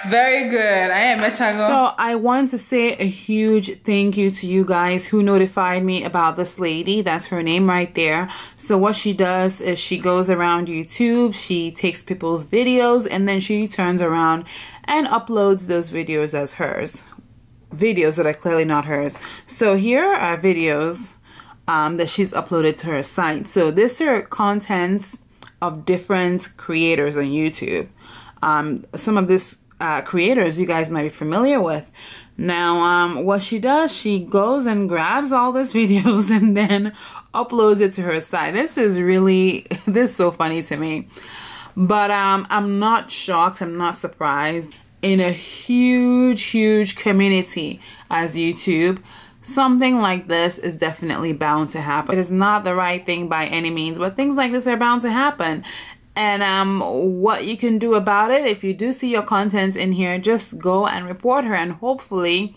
Very good. I am Mechago. So I want to say a huge thank you to you guys who notified me about this lady. That's her name right there. So what she does is she goes around YouTube, she takes people's videos, and then she turns around and uploads those videos as hers. Videos that are clearly not hers. So here are videos that she's uploaded to her site. So these are contents of different creators on YouTube. Some of this creators you guys might be familiar with. Now what she does, she goes and grabs all these videos and then uploads it to her site. This is so funny to me, but I'm not shocked, I'm not surprised. In a huge community as YouTube, something like this is definitely bound to happen. It is not the right thing by any means, but things like this are bound to happen. And what you can do about it, if you do see your content in here, just go and report her, and hopefully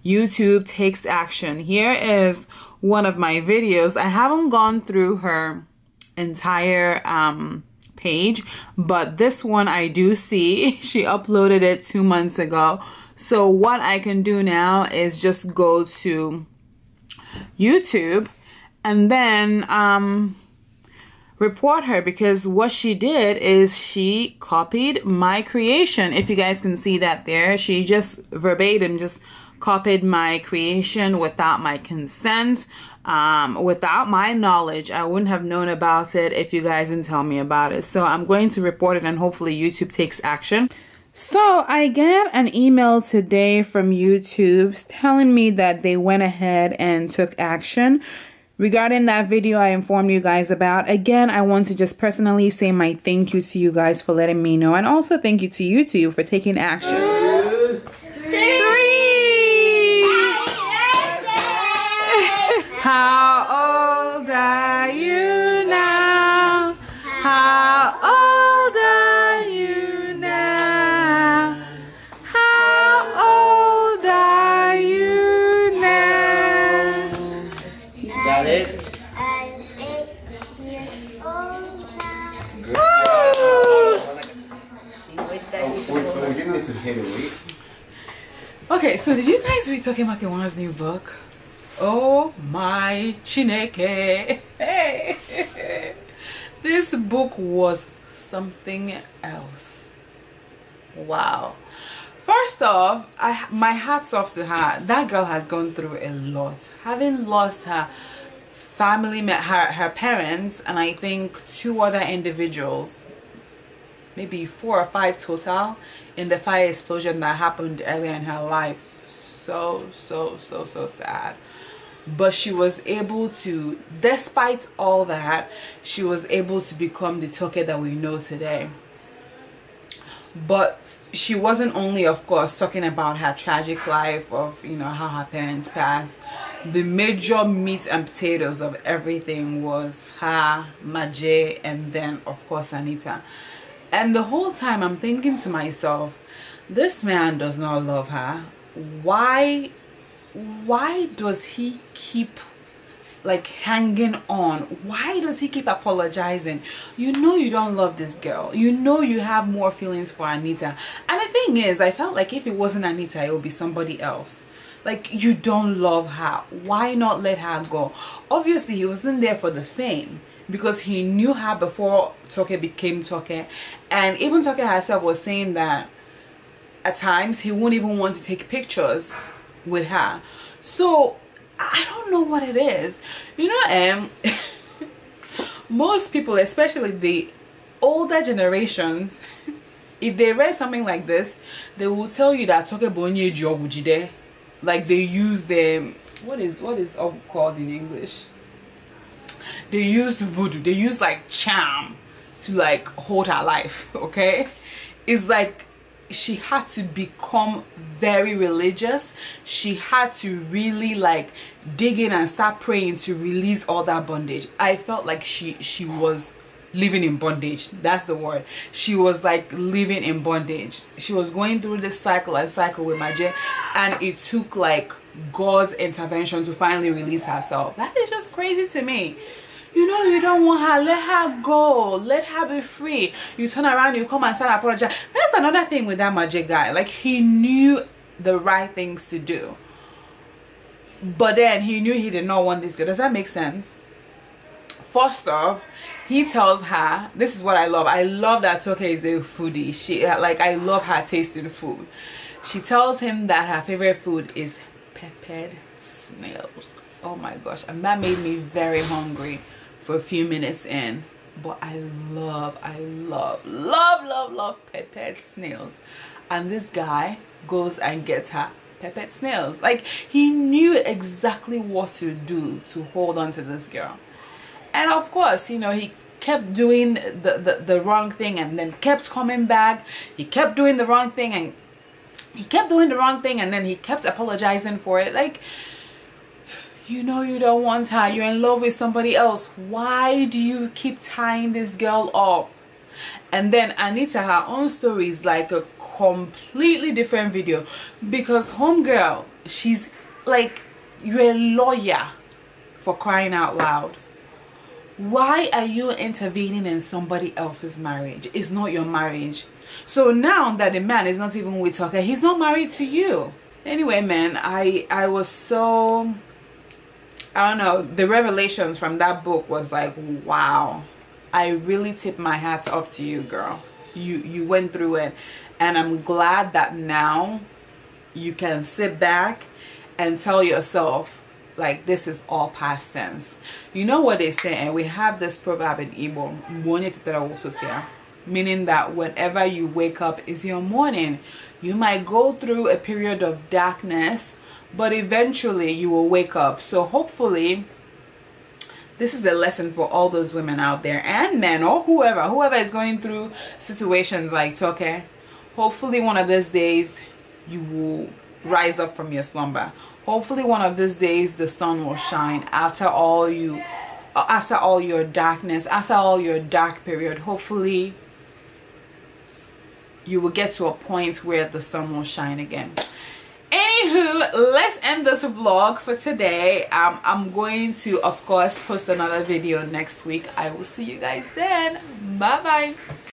YouTube takes action. Here is one of my videos. I haven't gone through her entire page, but this one I do see. She uploaded it 2 months ago. So what I can do now is just go to YouTube and then report her, because what she did is she copied my creation. If you guys can see that there, she just verbatim just copied my creation without my consent, without my knowledge. I wouldn't have known about it if you guys didn't tell me about it. So I'm going to report it, and hopefully YouTube takes action. So I get an email today from YouTube telling me that they went ahead and took action regarding that video I informed you guys about. Again, I want to just personally say my thank you to you guys for letting me know, and also thank you to YouTube for taking action. 3. How old are you now? How old are you now? How old are you now? You got it? I'm 8 years old now. We're getting into hit and wait. Okay, so did you guys read Toke Makinwa's new book? Oh my Chineke. Hey. This book was something else. Wow. First off, my hat's off to her. That girl has gone through a lot. Having lost her family, her parents, and I think 2 other individuals, maybe 4 or 5 total, in the fire explosion that happened earlier in her life. So sad. But she was able to, despite all that, she was able to become the Toke that we know today. But she wasn't only, of course, talking about her tragic life of, you know, how her parents passed. The major meat and potatoes of everything was her, Maje, and then, of course, Anita. And the whole time I'm thinking to myself, this man does not love her. Why does he keep like hanging on? Why does he keep apologizing? You know you don't love this girl. You know you have more feelings for Anita. And the thing is, I felt like if it wasn't Anita, it would be somebody else. Like, you don't love her. Why not let her go? Obviously, he wasn't there for the fame, because he knew her before Toke became Toke. And even Toke herself was saying that at times he wouldn't even want to take pictures with her. So I don't know what it is, you know. Most people, especially the older generations, if they read something like this, they will tell you that Toke bonye jobujide, like they use the what is called in English, they use voodoo, they use like charm to like hold her life. Okay, it's like she had to become very religious. She had to really like dig in and start praying to release all that bondage. I felt like she was living in bondage. That's the word. She was like living in bondage. She was going through this cycle and cycle with Maje, and it took like God's intervention to finally release herself. That is just crazy to me. You know you don't want her, let her go, let her be free. You turn around, you come and start apologizing. That's another thing with that Magic guy. Like, he knew the right things to do, but then he knew he did not want this girl. Does that make sense? First off, he tells her, this is what I love. I love that Toke is a foodie. She, like, I love her tasting food. She tells him that her favorite food is peppered snails. Oh my gosh, and that made me very hungry for a few minutes in. But I love peppered snails. And this guy goes and gets her peppered snails. Like, he knew exactly what to do to hold on to this girl. And of course, you know, he kept doing the wrong thing and then kept coming back. He kept doing the wrong thing and he kept doing the wrong thing, and then he kept apologizing for it. Like, you know you don't want her. You're in love with somebody else. Why do you keep tying this girl up? And then Anita, her own story is like a completely different video, because homegirl, she's like, you're a lawyer, for crying out loud. Why are you intervening in somebody else's marriage? It's not your marriage. So now that the man is not even with Toke, he's not married to you. Anyway, man, I was so, I don't know, the revelations from that book was like, wow. I really tip my hats off to you, girl. You went through it, and I'm glad that now you can sit back and tell yourself, like, this is all past tense. You know what they say, and we have this proverb in Igbo, meaning that whenever you wake up is your morning. You might go through a period of darkness, but eventually you will wake up. So hopefully this is a lesson for all those women out there, and men, or whoever is going through situations like Toke. Hopefully one of these days you will rise up from your slumber. Hopefully one of these days the sun will shine after all your darkness, after all your dark period. Hopefully you will get to a point where the sun will shine again. Anywho, let's end this vlog for today. I'm going to, of course, post another video next week. I will see you guys then. Bye bye.